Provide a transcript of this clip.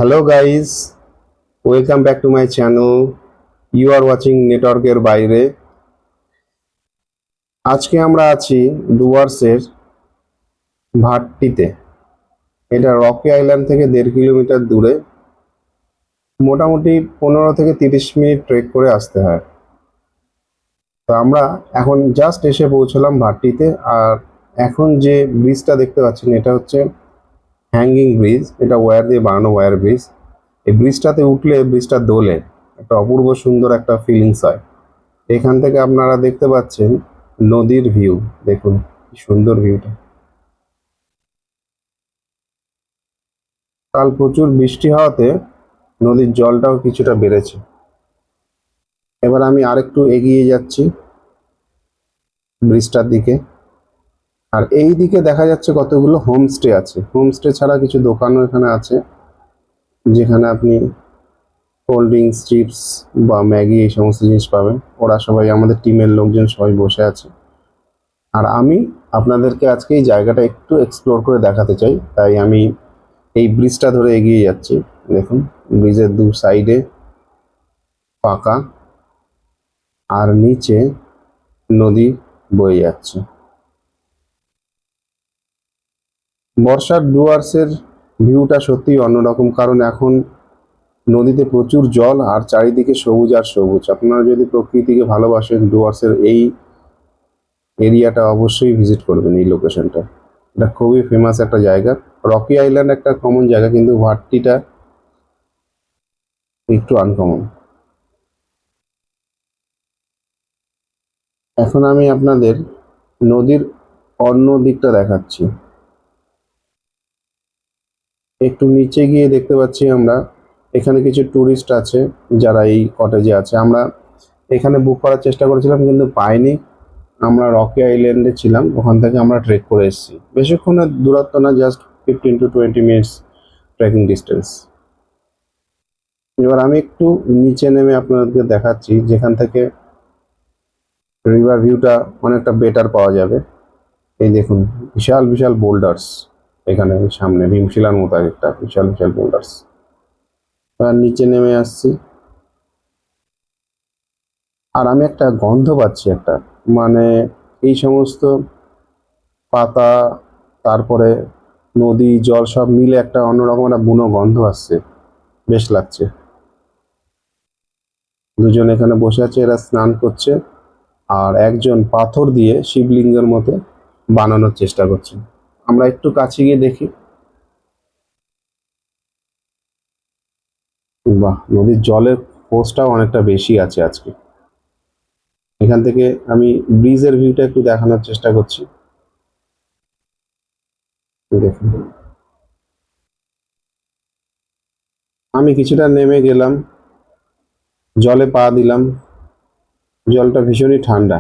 Hello guys, welcome back to my channel. You are watching নেটওয়ার্কের বাইরে। আজকে আমরা আছি ডুয়ার্সের ভাটটিতে। এটা রকি আইল্যান্ড থেকে 1.5 কিলোমিটার দূরে। মোটামুটি 15 থেকে 30 মিনিট ট্রেক করে আসতে হয়। তো আমরা এখন জাস্ট এসে পৌঁছলাম ভাটটিতে। আর এখন যে ব্রিজটা দেখতে পাচ্ছেন এটা হচ্ছে হ্যাঙ্গিং ব্রিজ। এটা ওয়্যার দিয়ে বানানো ওয়্যার ব্রিজ। এই ব্রিজটাতে উঠলে ব্রিজটা দোলে, একটা অপূর্ব সুন্দর একটা ফিলিংস হয়। এখান থেকে আপনারা দেখতে পাচ্ছেন নদীর ভিউ। দেখুন কি সুন্দর ভিউটা। কাল প্রচুর বৃষ্টি হওয়াতে নদীর জলটাও কিছুটা বেড়েছে। এবার আমি আরেকটু এগিয়ে যাচ্ছি ব্রিজটার দিকে। আর এই দিকে দেখা যাচ্ছে কতগুলো হোমস্টে আছে। হোমস্টে ছাড়া কিছু দোকানও এখানে আছে, যেখানে আপনি কোল্ড ড্রিঙ্কস, চিপস বা ম্যাগি এই সমস্ত জিনিস পাবেন। ওরা সবাই, আমাদের টিমের লোকজন সবাই বসে আছে। আর আমি আপনাদেরকে আজকে এই জায়গাটা একটু এক্সপ্লোর করে দেখাতে চাই, তাই আমি এই ব্রিজটা ধরে এগিয়ে যাচ্ছি। দেখুন ব্রিজের দু সাইডে পাকা, আর নিচে নদী বয়ে যাচ্ছে। বর্ষার ডুয়ার্সের ভিউটা সত্যি অন্যরকম, কারণ এখন নদীতে প্রচুর জল আর চারিদিকে সবুজ আর সবুজ। আপনারা যদি প্রকৃতিকে ভালোবাসেন, ডুয়ার্সের এই এরিয়াটা অবশ্যই ভিজিট করবেন। এই লোকেশনটা, এটা খুবই ফেমাস একটা জায়গা। রকি আইল্যান্ড একটা কমন জায়গা, কিন্তু ভাট্টিটা একটু আনকমন। এখন আমি আপনাদের নদীর অন্য দিকটা দেখাচ্ছি। একটু নিচে গিয়ে দেখতে পাচ্ছি আমরা এখানে কিছু ট্যুরিস্ট আছে যারা এই কটেজে আছে। আমরা এখানে বুক করার চেষ্টা করেছিলাম কিন্তু পাইনি। আমরা রকি আইল্যান্ডে ছিলাম, ওখান থেকে আমরা ট্রেক করে এসেছি। বেশিক্ষণের দূরত্ব না, just 15 to 20 minutes trekking distance. এবার আমি একটু নিচে নেমে আপনাদেরকে দেখাচ্ছি, যেখান থেকে রিভার ভিউটা অনেকটা বেটার পাওয়া যাবে। এই দেখুন বিশাল বিশাল বোল্ডার্স, এখানে সামনে ভীমশিলার মতো একটা বিশাল বিশাল বোল্ডার্স। এবার নিচে নেমে আসছি, আর আমি একটা গন্ধ পাচ্ছি, একটা মানে এই সমস্ত পাতা, তারপরে নদী জল সব মিলে একটা অন্যরকম একটা বুনো গন্ধ আসছে, বেশ লাগছে। দুজন এখানে বসে আছে, এরা স্নান করছে। আর একজন পাথর দিয়ে শিবলিঙ্গের মতো বানানোর চেষ্টা করছে। আমরা একটু কাছে গিয়ে দেখি। বাহ, নদীর জলের ফোর্সটাও অনেকটা বেশি আছে আজকে। এখান থেকে আমি ব্রিজের ভিউটা একটু দেখানোর চেষ্টা করছি। দেখুন আমি কিছুটা নেমে গেলাম, জলে পা দিলাম। জলটা ভীষণই ঠান্ডা।